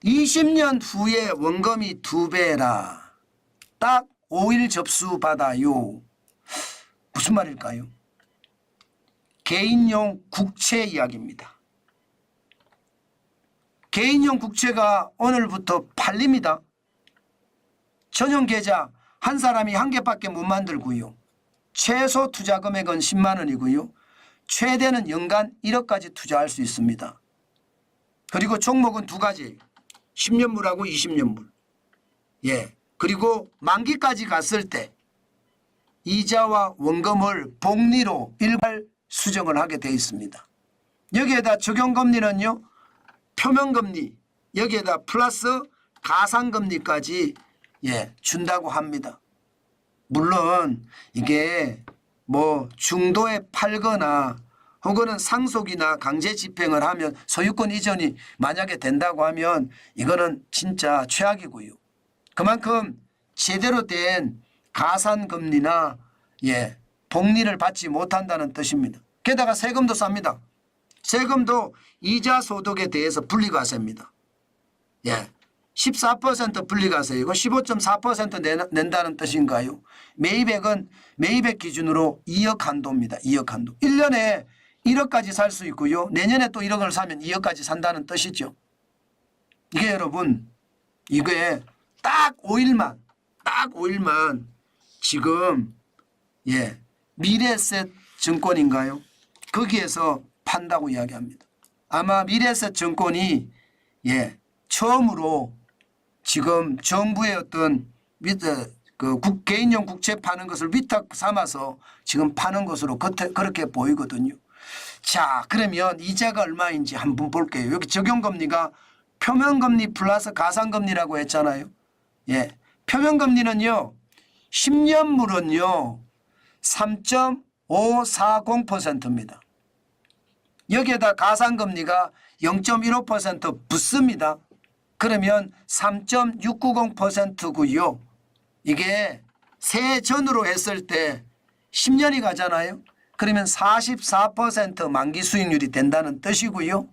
20년 후에 원금이 2배라. 딱 5일 접수 받아요. 무슨 말일까요? 개인용 국채 이야기입니다. 개인용 국채가 오늘부터 팔립니다. 전용 계좌 한 사람이 한 개밖에 못 만들고요. 최소 투자 금액은 10만 원이고요. 최대는 연간 1억까지 투자할 수 있습니다. 그리고 종목은 두 가지. 10년물하고 20년물. 예. 그리고 만기까지 갔을 때 이자와 원금을 복리로 일괄 수정을 하게 되어 있습니다. 여기에다 적용금리는요. 표면금리 여기에다 플러스 가상금리까지 준다고 합니다. 물론 이게 뭐 중도에 팔거나 혹은 상속이나 강제 집행을 하면 소유권 이전이 만약에 된다고 하면 이거는 진짜 최악이고요. 그만큼 제대로 된 가산금리나 복리를 받지 못한다는 뜻입니다. 게다가 세금도 쌉니다. 세금도 이자 소득에 대해서 분리과세입니다. 14% 분리과세이고 15.4% 낸다는 뜻인가요? 매입액은 매입액 기준으로 2억 한도입니다. 2억 한도. 1년에 1억까지 살 수 있고요. 내년에 또 1억을 사면 2억까지 산다는 뜻이죠. 이게 여러분 이게 딱 5일만 지금 미래에셋 증권인가요? 거기에서 판다고 이야기합니다. 아마 미래에셋 증권이 처음으로 지금 정부의 어떤 개인용 국채 파는 것을 위탁 삼아서 지금 파는 것으로 그렇게 보이거든요. 자, 그러면 이자가 얼마인지 한번 볼게요. 여기 적용금리가 표면금리 플러스 가상금리라고 했잖아요. 표면금리는요. 10년물은요. 3.540%입니다. 여기에다 가상금리가 0.15% 붙습니다. 그러면 3.690%고요. 이게 세전으로 했을 때 10년이 가잖아요. 그러면 44% 만기 수익률이 된다는 뜻이고요.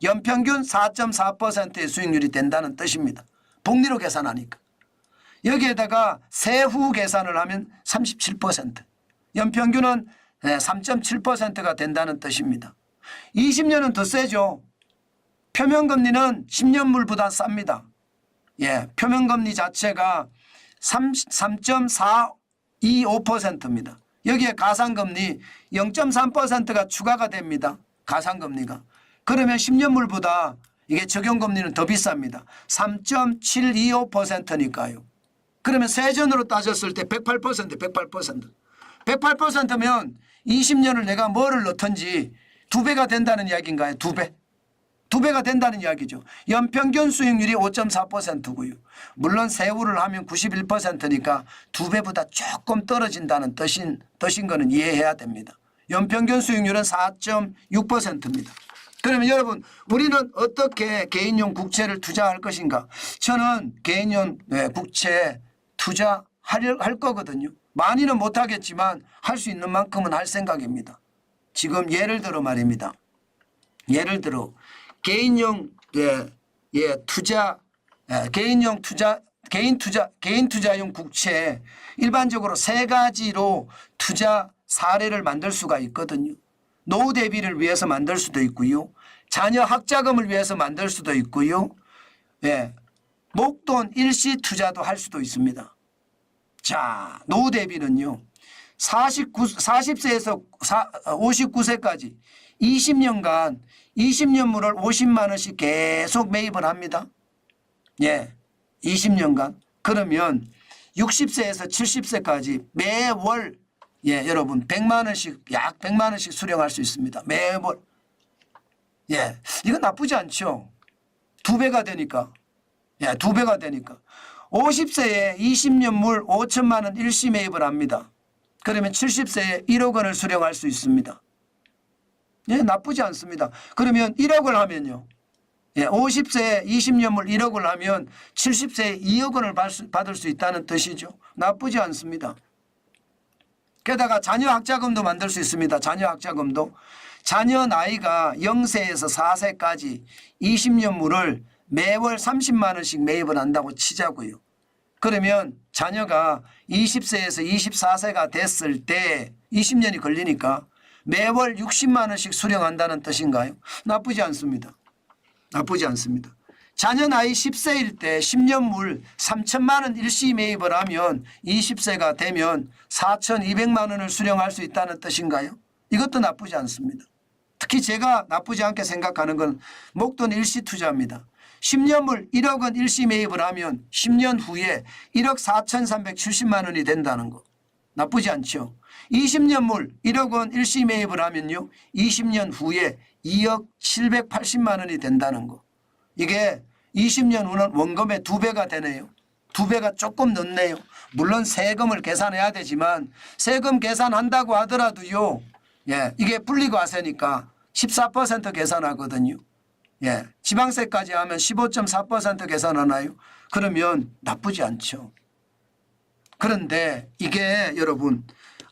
연평균 4.4%의 수익률이 된다는 뜻입니다. 복리로 계산하니까. 여기에다가 세후 계산을 하면 37%. 연평균은 3.7%가 된다는 뜻입니다. 20년은 더 세죠. 표면금리는 10년물보다 쌉니다. 표면금리 자체가 3.425%입니다. 여기에 가상금리 0.3%가 추가가 됩니다. 가상금리가. 그러면 10년물보다 이게 적용금리는 더 비쌉니다. 3.725%니까요. 그러면 세전으로 따졌을 때 108%. 108%면 20년을 내가 뭐를 넣든지 2배가 된다는 이야기인가요? 2배. 2배가 된다는 이야기죠. 연평균 수익률이 5.4%고요. 물론 세후를 하면 91%니까 2배보다 조금 떨어진다는 뜻인 거는 이해해야 됩니다. 연평균 수익률은 4.6%입니다. 그러면 여러분 우리는 어떻게 개인용 국채를 투자할 것인가? 저는 개인용 국채 투자할 거거든요. 많이는 못하겠지만 할 수 있는 만큼은 할 생각입니다. 지금 예를 들어 말입니다. 예를 들어 개인 투자용 국채 일반적으로 세 가지로 투자 사례를 만들 수가 있거든요. 노후 대비를 위해서 만들 수도 있고요. 자녀 학자금을 위해서 만들 수도 있고요. 목돈 일시 투자도 할 수도 있습니다. 자, 노후 대비는요. 40세에서 59세까지 20년간 20년물을 50만 원씩 계속 매입을 합니다. 20년간. 그러면 60세에서 70세까지 매월 여러분 100만 원씩 약 100만 원씩 수령할 수 있습니다. 매월. 이건 나쁘지 않죠. 2배가 되니까. 2배가 되니까. 50세에 20년물 5천만 원 일시 매입을 합니다. 그러면 70세에 1억 원을 수령할 수 있습니다. 나쁘지 않습니다. 그러면 1억을 하면요. 50세에 20년물 1억을 하면 70세에 2억 원을 받을 수 있다는 뜻이죠. 나쁘지 않습니다. 게다가 자녀 학자금도 만들 수 있습니다. 자녀 학자금도. 자녀 나이가 0세에서 4세까지 20년물을 매월 30만 원씩 매입을 한다고 치자고요. 그러면 자녀가 20세에서 24세가 됐을 때 20년이 걸리니까 매월 60만 원씩 수령한다는 뜻인가요? 나쁘지 않습니다. 나쁘지 않습니다. 자녀 나이 10세일 때 10년물 3천만 원 일시 매입을 하면 20세가 되면 4,200만 원을 수령할 수 있다는 뜻인가요? 이것도 나쁘지 않습니다. 특히 제가 나쁘지 않게 생각하는 건 목돈 일시 투자입니다. 10년물 1억 원 일시 매입을 하면 10년 후에 1억 4,370만 원이 된다는 거. 나쁘지 않죠. 20년물 1억 원 일시 매입을 하면요. 20년 후에 2억 780만 원이 된다는 거. 이게 20년 후는 원금의 2배가 되네요. 2배가 조금 늦네요. 물론 세금을 계산해야 되지만 세금 계산한다고 하더라도요. 예, 이게 분리과세니까 14% 계산하거든요. 예, 지방세까지 하면 15.4% 계산하나요? 그러면 나쁘지 않죠. 그런데 이게 여러분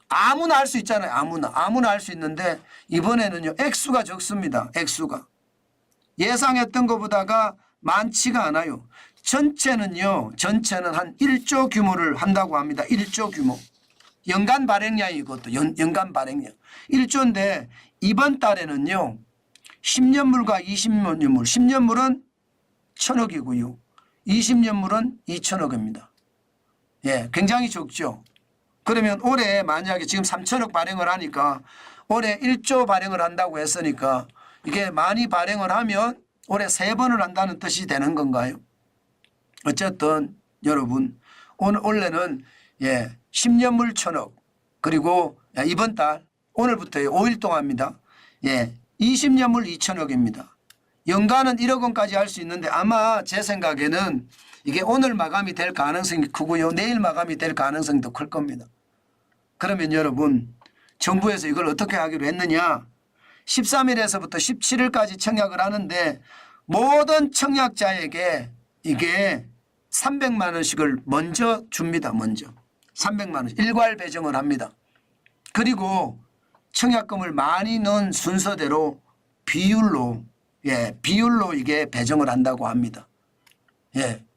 아무나 할 수 있잖아요. 아무나 할 수 있는데 이번에는요. 액수가 적습니다. 액수가. 예상했던 것보다가 많지가 않아요. 전체는 한 1조 규모를 한다고 합니다. 1조 규모. 연간 발행량이 이것도 연간 발행량. 1조인데 이번 달에는요. 10년물과 20년물. 10년물은 1,000억이고요. 20년물은 2,000억입니다. 예, 굉장히 적죠. 그러면 올해 만약에 지금 3,000억 발행을 하니까 올해 1조 발행을 한다고 했으니까 이게 많이 발행을 하면 올해 3번을 한다는 뜻이 되는 건가요? 어쨌든 여러분 원래는 10년물 1,000억 그리고 이번 달 오늘부터 5일 동안입니다. 20년물 2,000억입니다. 연간은 1억 원까지 할 수 있는데 아마 제 생각에는 이게 오늘 마감이 될 가능성이 크고요. 내일 마감이 될 가능성이 더 클 겁니다. 그러면 여러분 정부에서 이걸 어떻게 하기로 했느냐. 13일에서부터 17일까지 청약을 하는데 모든 청약자에게 이게 300만 원씩을 먼저 줍니다. 먼저 300만 원씩 일괄 배정을 합니다. 그리고 청약금을 많이 넣은 순서대로 비율로 이게 배정을 한다고 합니다.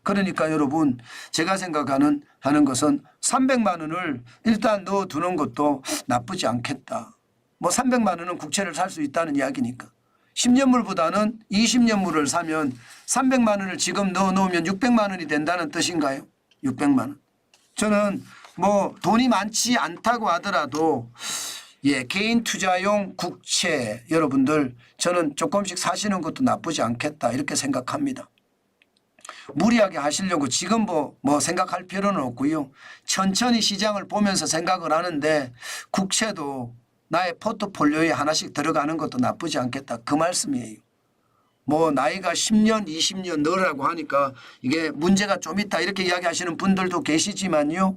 그러니까 여러분 제가 생각하는 것은 300만 원을 일단 넣어두는 것도 나쁘지 않겠다. 뭐 300만 원은 국채를 살 수 있다는 이야기니까. 10년물보다는 20년물을 사면 300만 원을 지금 넣어놓으면 600만 원이 된다는 뜻인가요? 600만 원. 저는 뭐 돈이 많지 않다고 하더라도 개인 투자용 국채 여러분들 저는 조금씩 사시는 것도 나쁘지 않겠다 이렇게 생각합니다. 무리하게 하시려고 지금 뭐 생각할 필요는 없고요. 천천히 시장을 보면서 생각을 하는데 국채도 나의 포트폴리오에 하나씩 들어가는 것도 나쁘지 않겠다. 그 말씀이에요. 뭐 나이가 10년 20년 넣으라고 하니까 이게 문제가 좀 있다 이렇게 이야기하시는 분들도 계시지만요.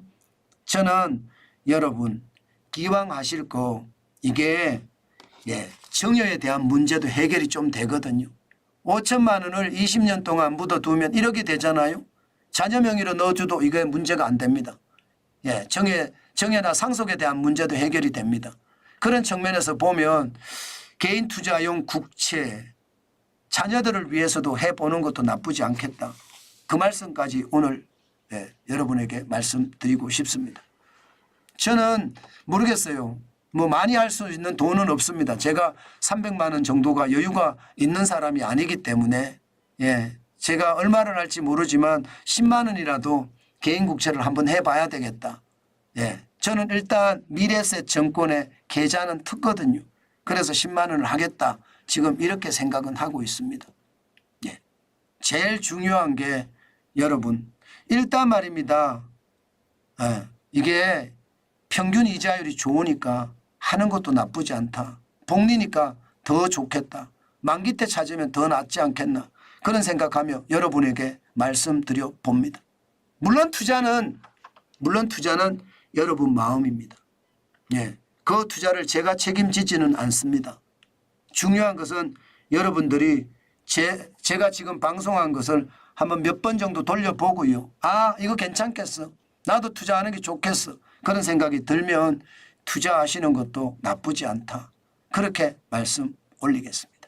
저는 여러분 기왕 하실 거 이게 정여에 대한 문제도 해결이 좀 되거든요. 5천만 원을 20년 동안 묻어두면 1억이 되잖아요. 자녀 명의로 넣어줘도 이게 문제가 안 됩니다. 정여나 상속에 대한 문제도 해결이 됩니다. 그런 측면에서 보면 개인 투자용 국채 자녀들을 위해서도 해보는 것도 나쁘지 않겠다. 그 말씀까지 오늘 여러분에게 말씀드리고 싶습니다. 저는 모르겠어요. 뭐 많이 할 수 있는 돈은 없습니다. 제가 300만 원 정도가 여유가 있는 사람이 아니기 때문에 제가 얼마를 할지 모르지만 10만 원이라도 개인 국채를 한번 해봐야 되겠다. 저는 일단 미래세 정권의 계좌는 특거든요. 그래서 10만 원을 하겠다. 지금 이렇게 생각은 하고 있습니다. 제일 중요한 게 여러분 일단 말입니다. 이게 평균 이자율이 좋으니까 하는 것도 나쁘지 않다. 복리니까 더 좋겠다. 만기 때 찾으면 더 낫지 않겠나. 그런 생각하며 여러분에게 말씀드려 봅니다. 물론 투자는 여러분 마음입니다. 그 투자를 제가 책임지지는 않습니다. 중요한 것은 여러분들이 제가 지금 방송한 것을 한번 몇 번 정도 돌려보고요. 아, 이거 괜찮겠어. 나도 투자하는 게 좋겠어. 그런 생각이 들면 투자하시는 것도 나쁘지 않다. 그렇게 말씀 올리겠습니다.